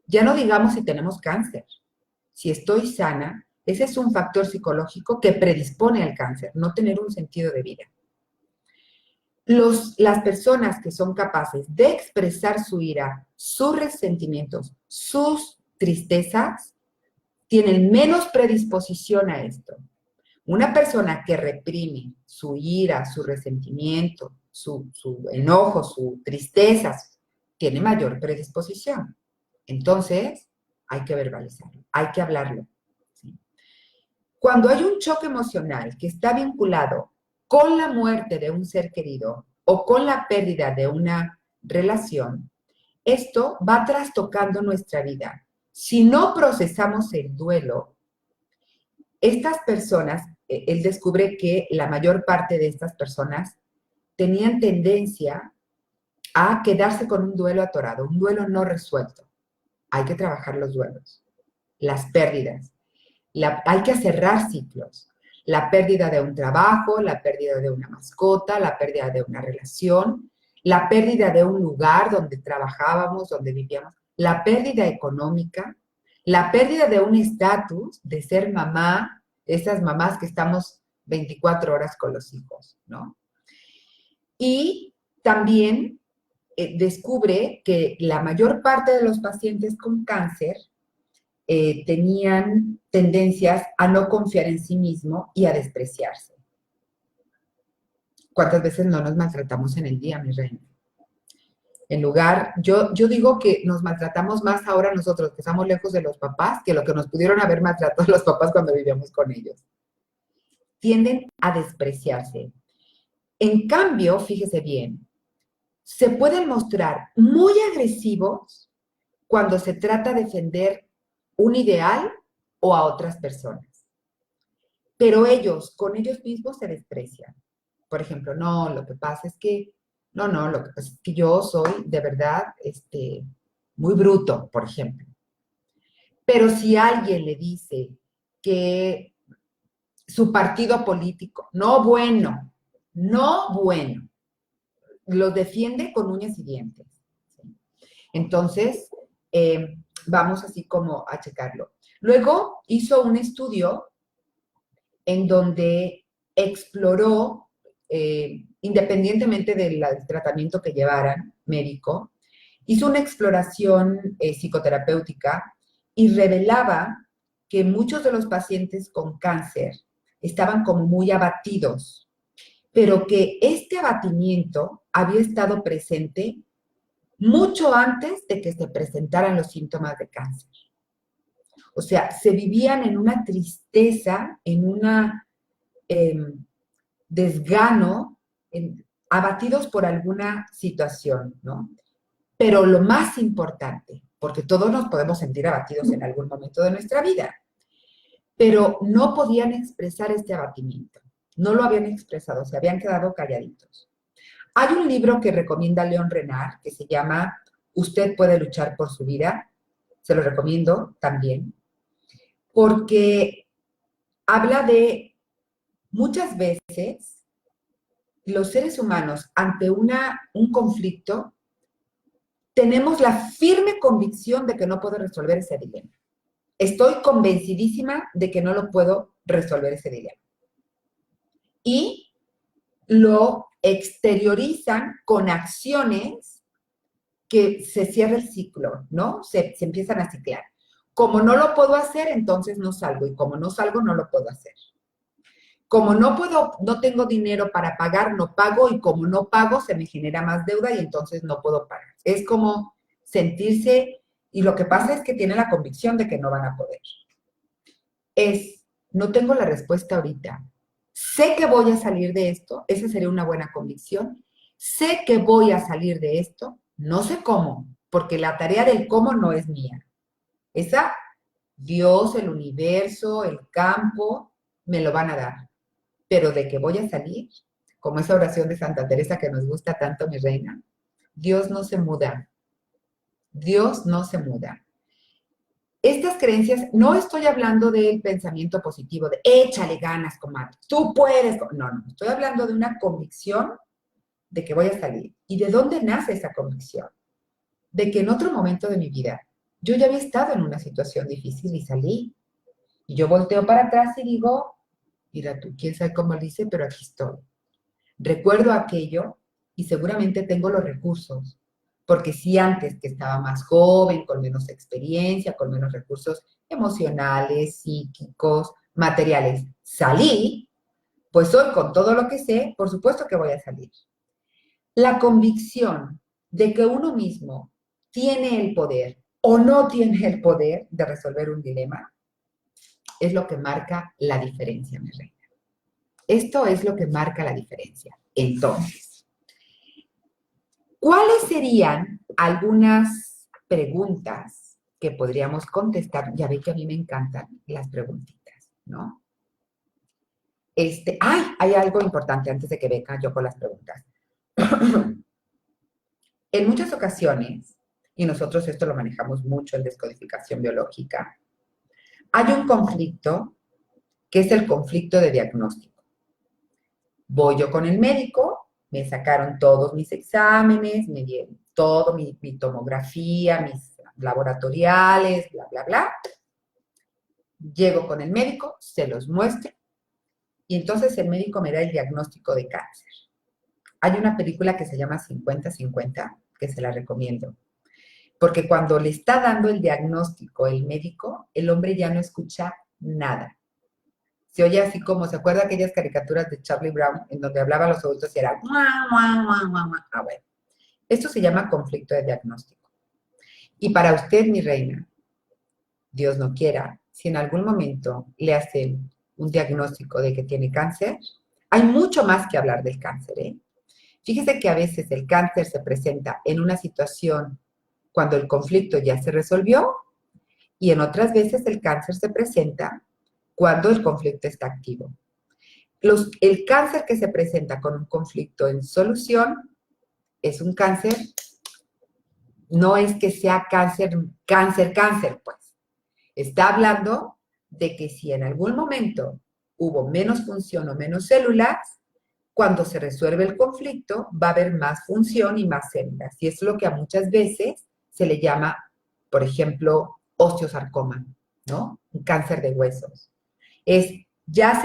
ya no digamos si tenemos cáncer. Si estoy sana, ese es un factor psicológico que predispone al cáncer, no tener un sentido de vida. Las personas que son capaces de expresar su ira, sus resentimientos, sus tristezas, tienen menos predisposición a esto. Una persona que reprime su ira, su resentimiento, su enojo, su tristeza, tiene mayor predisposición. Entonces, hay que verbalizarlo, hay que hablarlo. ¿Sí? Cuando hay un choque emocional que está vinculado con la muerte de un ser querido o con la pérdida de una relación, esto va trastocando nuestra vida. Si no procesamos el duelo, estas personas, él descubre que la mayor parte de estas personas tenían tendencia a quedarse con un duelo atorado, un duelo no resuelto. Hay que trabajar los duelos, las pérdidas. Hay que cerrar ciclos. La pérdida de un trabajo, la pérdida de una mascota, la pérdida de una relación, la pérdida de un lugar donde trabajábamos, donde vivíamos, la pérdida económica, la pérdida de un estatus de ser mamá, esas mamás que estamos 24 horas con los hijos, ¿no? Y también descubre que la mayor parte de los pacientes con cáncer tenían tendencias a no confiar en sí mismo y a despreciarse. ¿Cuántas veces no nos maltratamos en el día, mi reina? En lugar, yo digo que nos maltratamos más ahora nosotros que estamos lejos de los papás que lo que nos pudieron haber maltratado los papás cuando vivíamos con ellos. Tienden a despreciarse. En cambio, fíjese bien, se pueden mostrar muy agresivos cuando se trata de defender un ideal o a otras personas. Pero ellos, con ellos mismos se desprecian. Por ejemplo, no, lo que pasa es que, lo que pasa es que yo soy de verdad muy bruto, por ejemplo. Pero si alguien le dice que su partido político, no bueno, lo defiende con uñas y dientes. ¿Sí? Entonces, vamos así como a checarlo. Luego hizo un estudio en donde exploró, independientemente del tratamiento que llevaran médico, hizo una exploración psicoterapéutica y revelaba que muchos de los pacientes con cáncer estaban como muy abatidos, pero que este abatimiento había estado presente mucho antes de que se presentaran los síntomas de cáncer. O sea, se vivían en una tristeza, en una desgano, abatidos por alguna situación, ¿no? Pero lo más importante, porque todos nos podemos sentir abatidos en algún momento de nuestra vida, pero no podían expresar este abatimiento, no lo habían expresado, se habían quedado calladitos. Hay un libro que recomienda León Renard que se llama Usted puede luchar por su vida, se lo recomiendo también, porque habla de muchas veces los seres humanos ante un conflicto tenemos la firme convicción de que no puedo resolver ese dilema. Estoy convencidísima de que no lo puedo resolver ese dilema. Y lo exteriorizan con acciones que se cierra el ciclo, ¿no? Se empiezan a ciclar. Como no lo puedo hacer, entonces no salgo. Y como no salgo, no lo puedo hacer. Como no tengo dinero para pagar, no pago. Y como no pago, se me genera más deuda y entonces no puedo pagar. Es como sentirse, y lo que pasa es que tiene la convicción de que no van a poder. No tengo la respuesta ahorita. Sé que voy a salir de esto, esa sería una buena convicción. Sé que voy a salir de esto, no sé cómo, porque la tarea del cómo no es mía. Esa, Dios, el universo, el campo, me lo van a dar. Pero de que voy a salir, como esa oración de Santa Teresa que nos gusta tanto, mi reina, Dios no se muda. Dios no se muda. Estas creencias, no estoy hablando del pensamiento positivo, de échale ganas, comadre, tú puedes. No, no, estoy hablando de una convicción de que voy a salir. ¿Y de dónde nace esa convicción? De que en otro momento de mi vida yo ya había estado en una situación difícil y salí. Y yo volteo para atrás y digo, mira tú, quién sabe cómo lo hice, pero aquí estoy. Recuerdo aquello y seguramente tengo los recursos, porque si antes que estaba más joven, con menos experiencia, con menos recursos emocionales, psíquicos, materiales, salí, pues hoy con todo lo que sé, por supuesto que voy a salir. La convicción de que uno mismo tiene el poder o no tiene el poder de resolver un dilema es lo que marca la diferencia, mi reina. Esto es lo que marca la diferencia. Entonces, ¿cuáles serían algunas preguntas que podríamos contestar? Ya ve que a mí me encantan las preguntitas, ¿no? Hay algo importante antes de que venga yo con las preguntas. En muchas ocasiones, y nosotros esto lo manejamos mucho en descodificación biológica, hay un conflicto que es el conflicto de diagnóstico. Voy yo con el médico, me sacaron todos mis exámenes, me dieron todo mi tomografía, mis laboratoriales, bla, bla, bla. Llego con el médico, se los muestro, y entonces el médico me da el diagnóstico de cáncer. Hay una película que se llama 50-50, que se la recomiendo. Porque cuando le está dando el diagnóstico el médico, el hombre ya no escucha nada. Se oye así como, ¿se acuerda aquellas caricaturas de Charlie Brown en donde hablaba a los adultos y era... Ah, bueno. Esto se llama conflicto de diagnóstico. Y para usted, mi reina, Dios no quiera, si en algún momento le hacen un diagnóstico de que tiene cáncer, hay mucho más que hablar del cáncer, ¿eh? Fíjese que a veces el cáncer se presenta en una situación cuando el conflicto ya se resolvió y en otras veces el cáncer se presenta cuando el conflicto está activo. El cáncer que se presenta con un conflicto en solución es un cáncer, no es que sea cáncer, pues. Está hablando de que si en algún momento hubo menos función o menos células, cuando se resuelve el conflicto va a haber más función y más células. Y es lo que a muchas veces se le llama, por ejemplo, osteosarcoma, ¿no? Un cáncer de huesos. Ya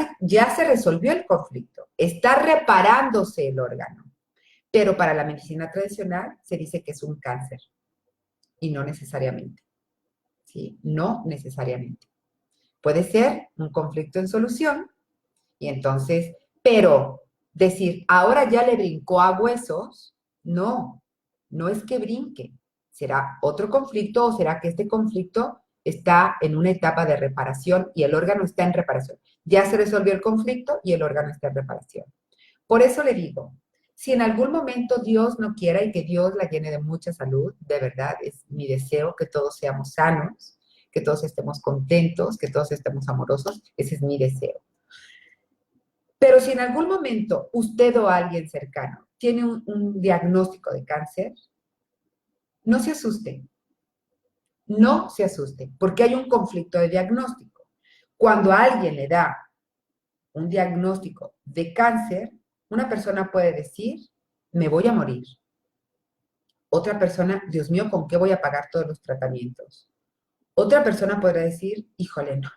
se resolvió el conflicto, está reparándose el órgano, pero para la medicina tradicional se dice que es un cáncer y no necesariamente, ¿sí? No necesariamente. Puede ser un conflicto en solución y entonces, pero decir, ahora ya le brincó a huesos, no. No es que brinque. ¿Será otro conflicto o será que este conflicto está en una etapa de reparación y el órgano está en reparación? Ya se resolvió el conflicto y el órgano está en reparación. Por eso le digo, si en algún momento Dios no quiera y que Dios la llene de mucha salud, de verdad es mi deseo que todos seamos sanos, que todos estemos contentos, que todos estemos amorosos, ese es mi deseo. Pero si en algún momento usted o alguien cercano tiene un diagnóstico de cáncer, no se asuste, no se asuste, porque hay un conflicto de diagnóstico. Cuando a alguien le da un diagnóstico de cáncer, una persona puede decir, me voy a morir. Otra persona, Dios mío, ¿con qué voy a pagar todos los tratamientos? Otra persona podrá decir, híjole, no,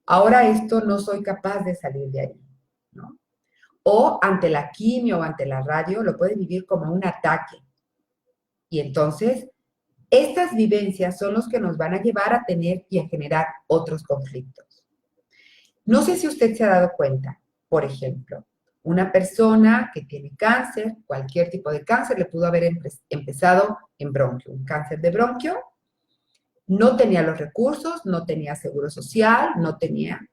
ahora esto no soy capaz de salir de ahí, ¿no? O ante la quimio o ante la radio lo puede vivir como un ataque. Y entonces, estas vivencias son los que nos van a llevar a tener y a generar otros conflictos. No sé si usted se ha dado cuenta, por ejemplo, una persona que tiene cáncer, cualquier tipo de cáncer, le pudo haber empezado en bronquio, un cáncer de bronquio, no tenía los recursos, no tenía seguro social, no tenía.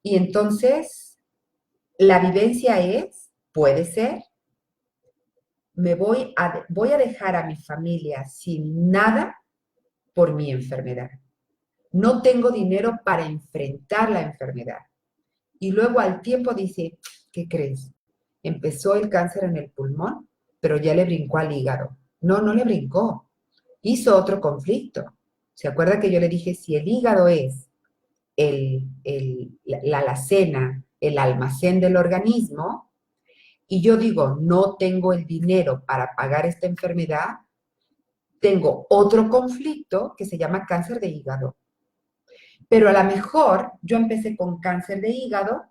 Y entonces, la vivencia es, puede ser, voy a dejar a mi familia sin nada por mi enfermedad. No tengo dinero para enfrentar la enfermedad. Y luego al tiempo dice, ¿qué crees? Empezó el cáncer en el pulmón, pero ya le brincó al hígado. No, no le brincó. Hizo otro conflicto. ¿Se acuerda que yo le dije, si el hígado es la alacena, el almacén del organismo, y yo digo, no tengo el dinero para pagar esta enfermedad, tengo otro conflicto que se llama cáncer de hígado. Pero a lo mejor yo empecé con cáncer de hígado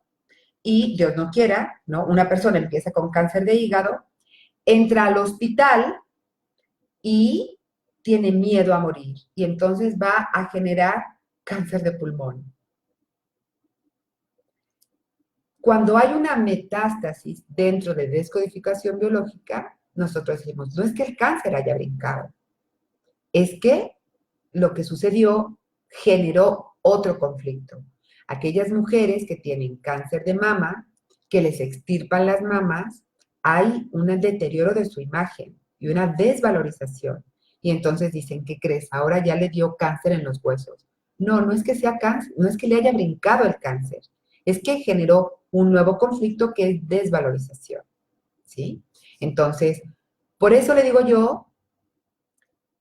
y Dios no quiera, ¿no? Una persona empieza con cáncer de hígado, entra al hospital y tiene miedo a morir. Y entonces va a generar cáncer de pulmón. Cuando hay una metástasis dentro de descodificación biológica, nosotros decimos, no es que el cáncer haya brincado, es que lo que sucedió generó otro conflicto. Aquellas mujeres que tienen cáncer de mama, que les extirpan las mamas, hay un deterioro de su imagen y una desvalorización. Y entonces dicen, ¿qué crees? Ahora ya le dio cáncer en los huesos. No, no es que sea cáncer, no es que le haya brincado el cáncer, es que generó un nuevo conflicto que es desvalorización, ¿sí? Entonces, por eso le digo yo,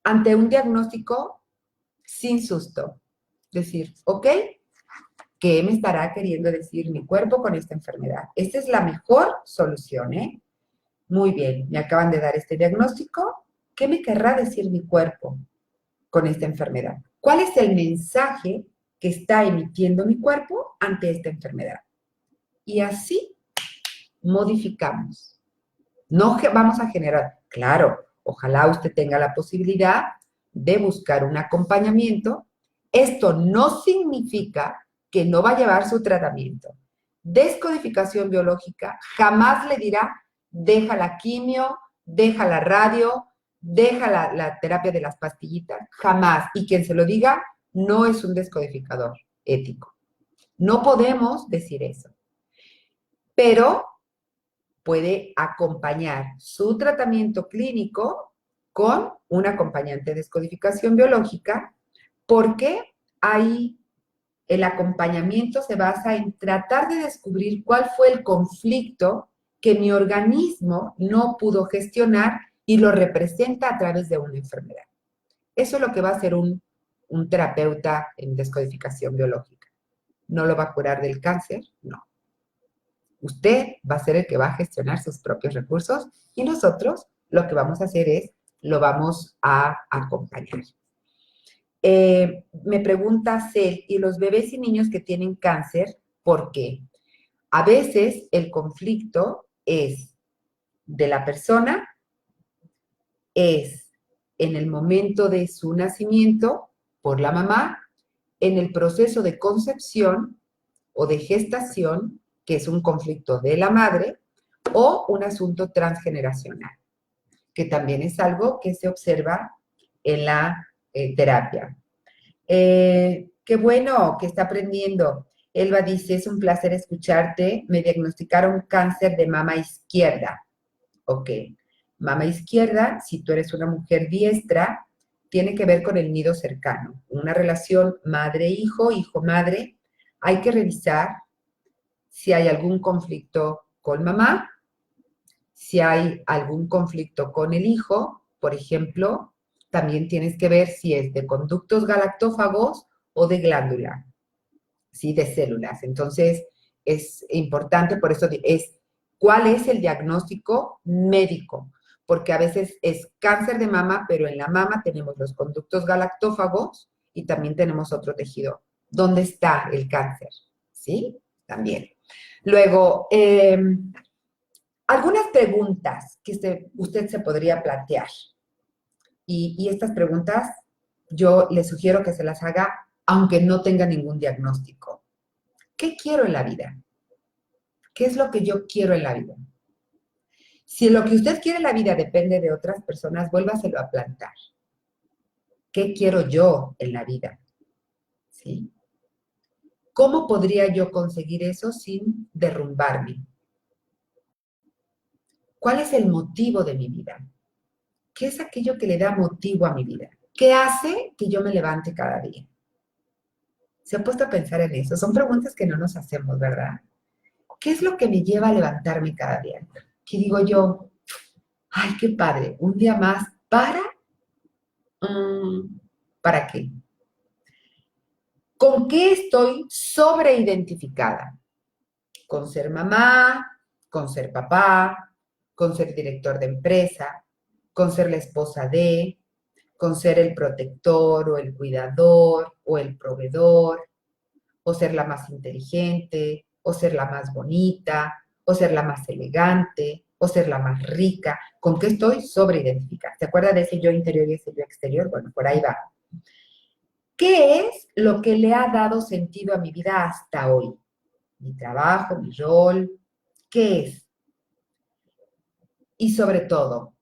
ante un diagnóstico, sin susto, decir, ok, ¿qué me estará queriendo decir mi cuerpo con esta enfermedad? Esta es la mejor solución, ¿eh? Muy bien, me acaban de dar este diagnóstico. ¿Qué me querrá decir mi cuerpo con esta enfermedad? ¿Cuál es el mensaje que está emitiendo mi cuerpo ante esta enfermedad? Y así modificamos. No vamos a generar, claro, ojalá usted tenga la posibilidad de buscar un acompañamiento. Esto no significa que no va a llevar su tratamiento. Descodificación biológica jamás le dirá, deja la quimio, deja la radio, deja la terapia de las pastillitas, jamás. Y quien se lo diga no es un descodificador ético. No podemos decir eso. Pero puede acompañar su tratamiento clínico con un acompañante de descodificación biológica, porque ahí el acompañamiento se basa en tratar de descubrir cuál fue el conflicto que mi organismo no pudo gestionar y lo representa a través de una enfermedad. Eso es lo que va a hacer un terapeuta en descodificación biológica. ¿No lo va a curar del cáncer? No. Usted va a ser el que va a gestionar sus propios recursos y nosotros lo que vamos a hacer es, lo vamos a acompañar. Me pregunta Cel, ¿y los bebés y niños que tienen cáncer, por qué? A veces el conflicto es de la persona, es en el momento de su nacimiento por la mamá, en el proceso de concepción o de gestación, que es un conflicto de la madre, o un asunto transgeneracional. que también es algo que se observa en la terapia. Qué bueno que está aprendiendo. Elba dice, es un placer escucharte. Me diagnosticaron cáncer de mama izquierda. Ok. Mama izquierda, si tú eres una mujer diestra, tiene que ver con el nido cercano. Una relación madre-hijo, hijo-madre. Hay que revisar si hay algún conflicto con mamá, si hay algún conflicto con el hijo, por ejemplo, también tienes que ver si es de conductos galactófagos o de glándula, ¿sí? De células. Entonces, es importante, por eso es, ¿cuál es el diagnóstico médico? Porque a veces es cáncer de mama, pero en la mama tenemos los conductos galactófagos y también tenemos otro tejido. ¿Dónde está el cáncer? ¿Sí? También. Luego, algunas preguntas que usted se podría plantear. Y estas preguntas yo le sugiero que se las haga aunque no tenga ningún diagnóstico. ¿Qué quiero en la vida? ¿Qué es lo que yo quiero en la vida? Si lo que usted quiere en la vida depende de otras personas, vuélvaselo a plantar. ¿Qué quiero yo en la vida? ¿Sí? ¿Cómo podría yo conseguir eso sin derrumbarme? ¿Cuál es el motivo de mi vida? ¿Qué es aquello que le da motivo a mi vida? ¿Qué hace que yo me levante cada día? ¿Se ha puesto a pensar en eso? Son preguntas que no nos hacemos, ¿verdad? ¿Qué es lo que me lleva a levantarme cada día? Que digo yo, ay, qué padre, un día más ¿para qué? ¿Con qué estoy sobreidentificada? Con ser mamá, con ser papá, con ser director de empresa, con ser la esposa de, con ser el protector o el cuidador o el proveedor, o ser la más inteligente, o ser la más bonita, o ser la más elegante, o ser la más rica. ¿Con qué estoy sobreidentificada? ¿Se acuerda de ese yo interior y ese yo exterior? Bueno, por ahí va. ¿Qué es lo que le ha dado sentido a mi vida hasta hoy? Mi trabajo, mi rol, ¿qué es? Y sobre todo,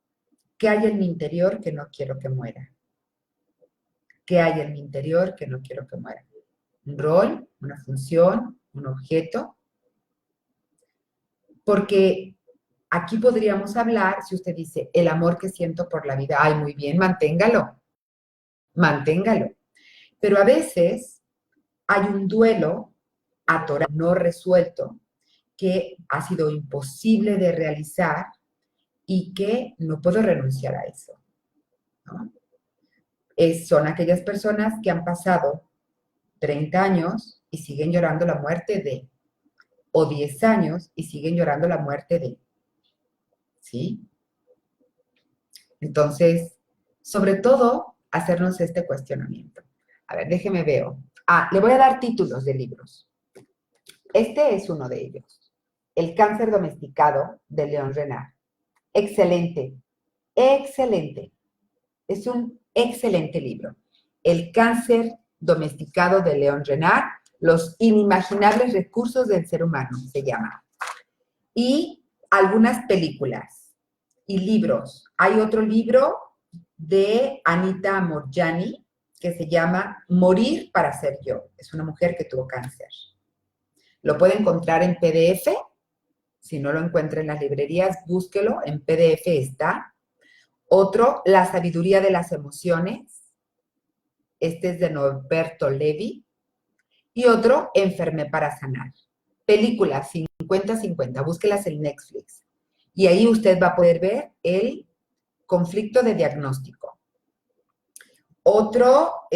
¿qué hay en mi interior que no quiero que muera? ¿Qué hay en mi interior que no quiero que muera? ¿Un rol, una función, un objeto? Porque aquí podríamos hablar, si usted dice, el amor que siento por la vida, ay, muy bien, manténgalo, manténgalo. Pero a veces hay un duelo atorado, no resuelto, que ha sido imposible de realizar y que no puedo renunciar a eso, ¿no? Son aquellas personas que han pasado 30 años y siguen llorando la muerte de, o 10 años y siguen llorando la muerte de, ¿sí? Entonces, sobre todo, hacernos este cuestionamiento. A ver, déjeme veo. Le voy a dar títulos de libros. Este es uno de ellos. El cáncer domesticado, de León Renard. Excelente, excelente. Es un excelente libro. El cáncer domesticado, de León Renard. Los inimaginables recursos del ser humano, se llama. Y algunas películas y libros. Hay otro libro de Anita Moorjani que se llama Morir para ser yo. Es una mujer que tuvo cáncer. Lo puede encontrar en PDF. Si no lo encuentra en las librerías, búsquelo. En PDF está. Otro, La sabiduría de las emociones. Este es de Norberto Levi. Y otro, Enfermé para sanar. Películas 50-50. Búsquelas en Netflix. Y ahí usted va a poder ver el conflicto de diagnóstico. Otro,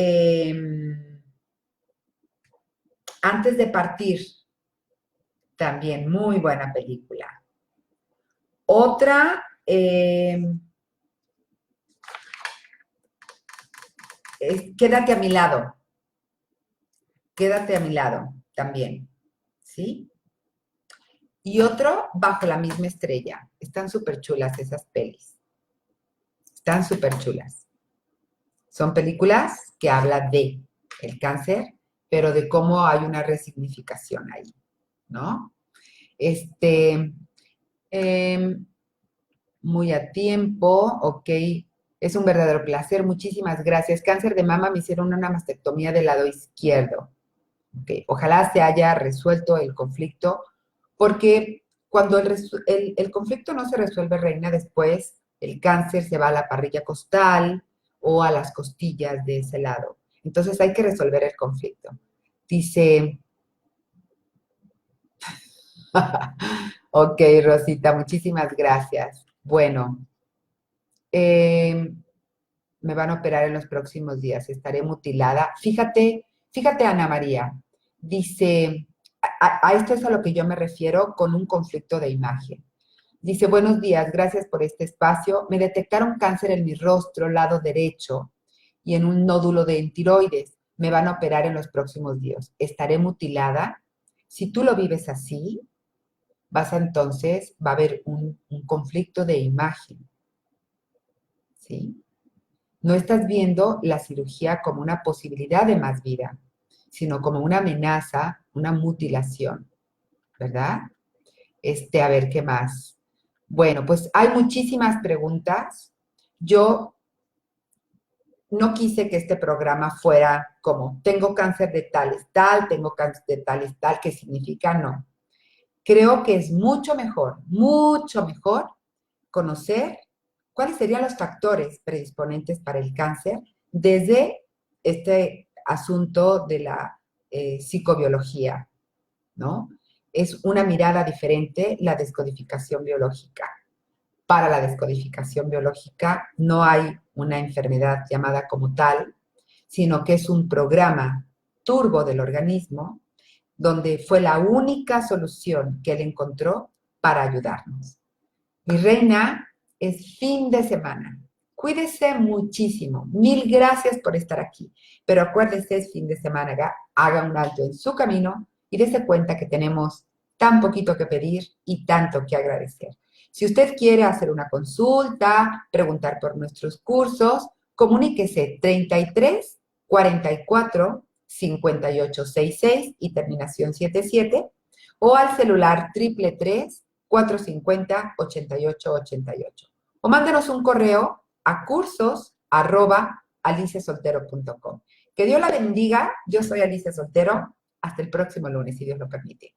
Antes de partir, también muy buena película. Otra, Quédate a mi lado. Quédate a mi lado también, ¿sí? Y otro, Bajo la misma estrella. Están súper chulas esas pelis. Están súper chulas. Son películas que hablan de el cáncer, pero de cómo hay una resignificación ahí, ¿no? Eh, muy a tiempo, ok. Es un verdadero placer, muchísimas gracias. Cáncer de mama, me hicieron una mastectomía del lado izquierdo. Okay. Ojalá se haya resuelto el conflicto, porque cuando el conflicto no se resuelve, reina, después el cáncer se va a la parrilla costal o a las costillas de ese lado. Entonces hay que resolver el conflicto. Dice, ok, Rosita, muchísimas gracias. Bueno, eh, me van a operar en los próximos días, estaré mutilada. Fíjate, Ana María, dice, a esto es a lo que yo me refiero con un conflicto de imagen. Dice, buenos días, gracias por este espacio. Me detectaron cáncer en mi rostro, lado derecho, y en un nódulo de tiroides. Me van a operar en los próximos días. Estaré mutilada. Si tú lo vives así, va a haber un conflicto de imagen, ¿sí? No estás viendo la cirugía como una posibilidad de más vida, sino como una amenaza, una mutilación, ¿verdad? A ver, ¿qué más? Bueno, pues hay muchísimas preguntas. Yo no quise que este programa fuera como, tengo cáncer de tales tal, tengo cáncer de tales tal, ¿qué significa? No. Creo que es mucho mejor conocer cuáles serían los factores predisponentes para el cáncer desde este asunto de la psicobiología, ¿no? Es una mirada diferente la descodificación biológica. Para la descodificación biológica no hay una enfermedad llamada como tal, sino que es un programa turbo del organismo donde fue la única solución que él encontró para ayudarnos. Mi reina, es fin de semana. Cuídese muchísimo. Mil gracias por estar aquí. Pero acuérdese, es fin de semana, haga un alto en su camino y dése cuenta que tenemos tan poquito que pedir y tanto que agradecer. Si usted quiere hacer una consulta, preguntar por nuestros cursos, comuníquese 33 44 58 66 y terminación 77 o al celular 333-450-8888. O mándenos un correo a cursos@aliciasoltero.com. Que Dios la bendiga. Yo soy Alicia Soltero. Hasta el próximo lunes, si Dios lo permite.